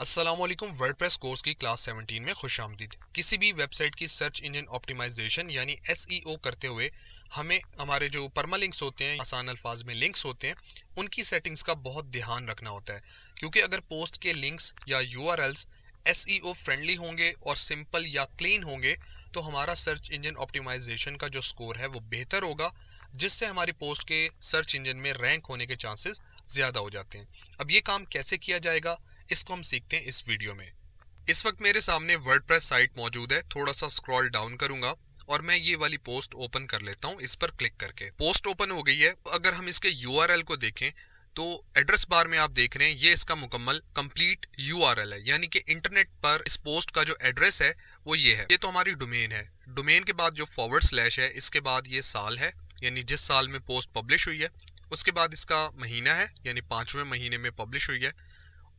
अस्सलामुअलैकुम। WordPress course की class 17 में खुश आमदीद। किसी भी वेबसाइट की सर्च इंजन ऑप्टिमाइजेशन यानी एसईओ करते हुए हमें हमारे जो परमालिंक्स होते हैं, आसान अल्फाज में लिंक्स होते हैं, उनकी सेटिंग्स का बहुत ध्यान रखना होता है। क्योंकि अगर पोस्ट के लिंक्स या यूआरएल्स एसईओ फ्रेंडली होंगे और सिंपल या क्लीन होंगे तो हमारा सर्च इंजन ऑप्टिमाइजेशन का जो स्कोर है वो बेहतर होगा, जिससे हमारी पोस्ट के सर्च इंजन में रैंक होने के चांसेस ज़्यादा हो जाते हैं। अब ये काम कैसे किया जाएगा, इसको हम सीखते हैं इस वीडियो में। इस वक्त मेरे सामने वर्डप्रेस साइट मौजूद है। थोड़ा सा स्क्रॉल डाउन करूंगा और मैं ये वाली पोस्ट ओपन कर लेता हूँ। इस पर क्लिक करके पोस्ट ओपन हो गई है। अगर हम इसके यूआरएल को देखें तो एड्रेस बार में आप देख रहे हैं ये इसका मुकम्मल कंप्लीट यूआरएल है, यानी कि इंटरनेट पर इस पोस्ट का जो एड्रेस है वो ये है। ये तो हमारी डोमेन है। डोमेन के बाद जो फॉरवर्ड स्लैश है, इसके बाद ये साल है, यानी जिस साल में पोस्ट पब्लिश हुई है। उसके बाद इसका महीना है, यानी 5वें महीने में पब्लिश हुई है।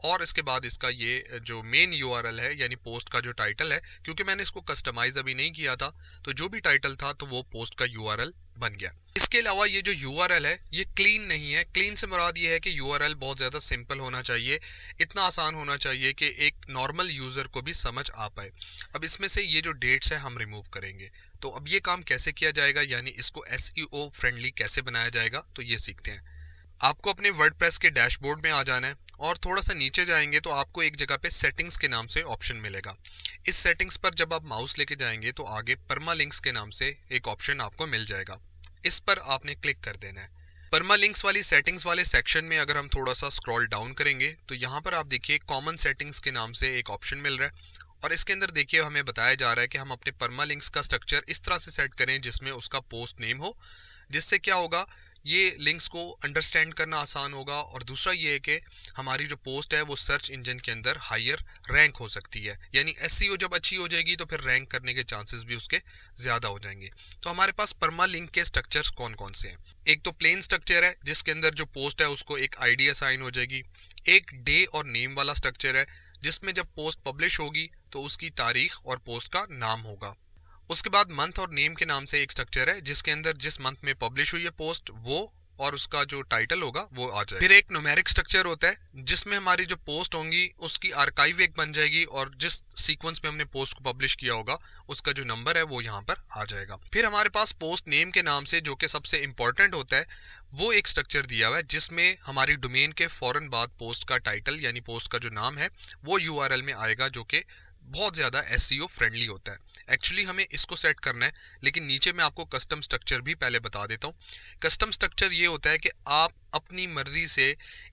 और इसके बाद इसका ये जो मेन यूआरएल है, यानी पोस्ट का जो टाइटल है, क्योंकि मैंने इसको कस्टमाइज अभी नहीं किया था तो जो भी टाइटल था तो वो पोस्ट का यूआरएल बन गया। इसके अलावा ये जो यूआरएल है ये क्लीन नहीं है। क्लीन से मुराद ये है कि यूआरएल बहुत ज़्यादा सिंपल होना चाहिए, इतना आसान होना चाहिए कि एक नॉर्मल यूज़र को भी समझ आ पाए। अब इसमें से ये जो डेट्स है हम रिमूव करेंगे। तो अब ये काम कैसे किया जाएगा, यानी इसको एसईओ फ्रेंडली कैसे बनाया जाएगा, तो ये सीखते हैं। आपको अपने वर्डप्रेस के डैशबोर्ड में आ जाना है और थोड़ा सा नीचे जाएंगे तो आपको एक जगह पे सेटिंग्स के नाम से ऑप्शन मिलेगा। इस सेटिंग्स पर जब आप माउस लेके जाएंगे तो आगे परमालिंक्स के नाम से एक ऑप्शन आपको मिल जाएगा। इस पर आपने क्लिक कर देना है। परमालिंक्स वाली सेटिंग्स वाले सेक्शन में अगर हम थोड़ा सा स्क्रॉल डाउन करेंगे तो यहाँ पर आप देखिए कॉमन सेटिंग्स के नाम से एक ऑप्शन मिल रहा है। और इसके अंदर देखिए हमें बताया जा रहा है कि हम अपने परमालिंक्स का स्ट्रक्चर इस तरह से सेट करें जिसमें उसका पोस्ट नेम हो। जिससे क्या होगा, ये लिंक्स को अंडरस्टैंड करना आसान होगा। और दूसरा ये है कि हमारी जो पोस्ट है वो सर्च इंजन के अंदर हायर रैंक हो सकती है, यानी एसईओ जब अच्छी हो जाएगी तो फिर रैंक करने के चांसेस भी उसके ज़्यादा हो जाएंगे। तो हमारे पास परमा लिंक के स्ट्रक्चर्स कौन कौन से हैं। एक तो प्लेन स्ट्रक्चर है जिसके अंदर जो पोस्ट है उसको एक आईडी असाइन हो जाएगी। एक डे और नेम वाला स्ट्रक्चर है जिसमें जब पोस्ट पब्लिश होगी तो उसकी तारीख और पोस्ट का नाम होगा। उसके बाद मंथ और नेम के नाम से एक स्ट्रक्चर है जिसके अंदर जिस मंथ में पब्लिश हुई है पोस्ट वो और उसका जो टाइटल होगा वो आ जाए। फिर एक न्यूमेरिक स्ट्रक्चर होता है जिसमें हमारी जो पोस्ट होंगी उसकी आर्काइव एक बन जाएगी और जिस सीक्वेंस में हमने पोस्ट को पब्लिश किया होगा उसका जो नंबर है वो यहाँ पर आ जाएगा। फिर हमारे पास पोस्ट नेम के नाम से, जो कि सबसे इंपॉर्टेंट होता है, वो एक स्ट्रक्चर दिया हुआ है जिसमें हमारी डोमेन के फौरन बाद पोस्ट का टाइटल यानी पोस्ट का जो नाम है वो यूआरएल में आएगा, जो कि बहुत ज़्यादा एसईओ फ्रेंडली होता है। एक्चुअली हमें इसको सेट करना है, लेकिन नीचे मैं आपको कस्टम स्ट्रक्चर भी पहले बता देता हूँ। कस्टम स्ट्रक्चर ये होता है कि आप अपनी मर्जी से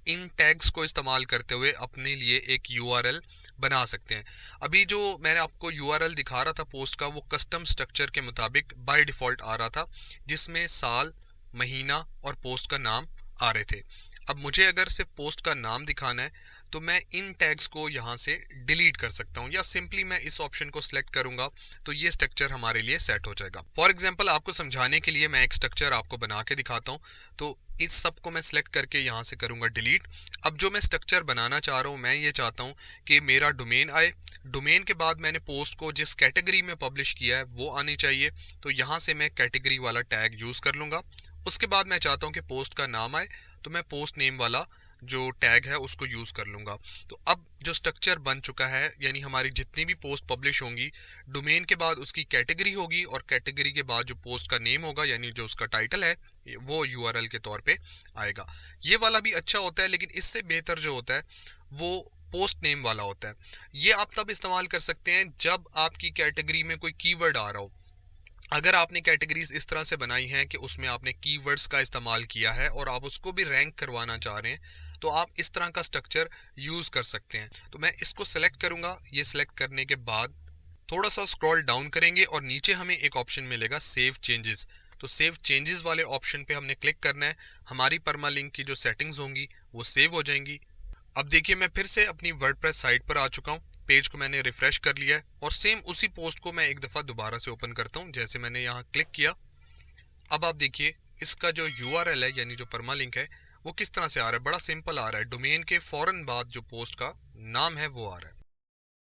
इन टैग्स को इस्तेमाल करते हुए अपने लिए एक यूआरएल बना सकते हैं। अभी जो मैंने आपको यूआरएल दिखा रहा था पोस्ट का, वो कस्टम स्ट्रक्चर के मुताबिक बाय डिफ़ॉल्ट आ रहा था, जिसमें साल, महीना और पोस्ट का नाम आ रहे थे। अब मुझे अगर सिर्फ पोस्ट का नाम दिखाना है तो मैं इन टैग्स को यहाँ से डिलीट कर सकता हूँ, या सिंपली मैं इस ऑप्शन को सिलेक्ट करूंगा तो ये स्ट्रक्चर हमारे लिए सेट हो जाएगा। फॉर एग्जांपल आपको समझाने के लिए मैं एक स्ट्रक्चर आपको बना के दिखाता हूँ। तो इस सब को मैं सिलेक्ट करके यहाँ से करूँगा डिलीट। अब जो मैं स्ट्रक्चर बनाना चाह रहा हूँ, मैं ये चाहता हूँ कि मेरा डोमेन आए, डोमेन के बाद मैंने पोस्ट को जिस कैटेगरी में पब्लिश किया है वो आनी चाहिए। तो यहाँ से मैं कैटेगरी वाला टैग यूज़ कर लूँगा। उसके बाद मैं चाहता हूँ कि पोस्ट का नाम आए, तो मैं पोस्ट नेम वाला जो टैग है उसको यूज़ कर लूँगा। तो अब जो स्ट्रक्चर बन चुका है, यानी हमारी जितनी भी पोस्ट पब्लिश होंगी, डोमेन के बाद उसकी कैटेगरी होगी और कैटेगरी के बाद जो पोस्ट का नेम होगा यानी जो उसका टाइटल है वो यूआरएल के तौर पे आएगा। ये वाला भी अच्छा होता है, लेकिन इससे बेहतर जो होता है वो पोस्ट नेम वाला होता है। ये आप तब इस्तेमाल कर सकते हैं जब आपकी कैटेगरी में कोई कीवर्ड आ रहा हो। अगर आपने कैटेगरीज इस तरह से बनाई हैं कि उसमें आपने कीवर्ड्स का इस्तेमाल किया है और आप उसको भी रैंक करवाना चाह रहे हैं, तो आप इस तरह का स्ट्रक्चर यूज़ कर सकते हैं। तो मैं इसको सेलेक्ट करूंगा। ये सिलेक्ट करने के बाद थोड़ा सा स्क्रॉल डाउन करेंगे और नीचे हमें एक ऑप्शन मिलेगा सेव चेंजेस। तो सेव चेंजेस वाले ऑप्शन पे हमने क्लिक करना है। हमारी परमालिंक की जो सेटिंग्स होंगी वो सेव हो जाएंगी। अब देखिए मैं फिर से अपनी वर्डप्रेस साइट पर आ चुका हूँ। पेज को मैंने रिफ्रेश कर लिया है और सेम उसी पोस्ट को मैं एक दफ़ा दोबारा से ओपन करता हूँ जैसे मैंने यहाँ क्लिक किया। अब आप देखिए इसका जो यूआरएल है यानी जो परमालिंक है वो किस तरह से आ रहा है। बड़ा सिंपल आ रहा है। डोमेन के फौरन बाद जो पोस्ट का नाम है वो आ रहा है।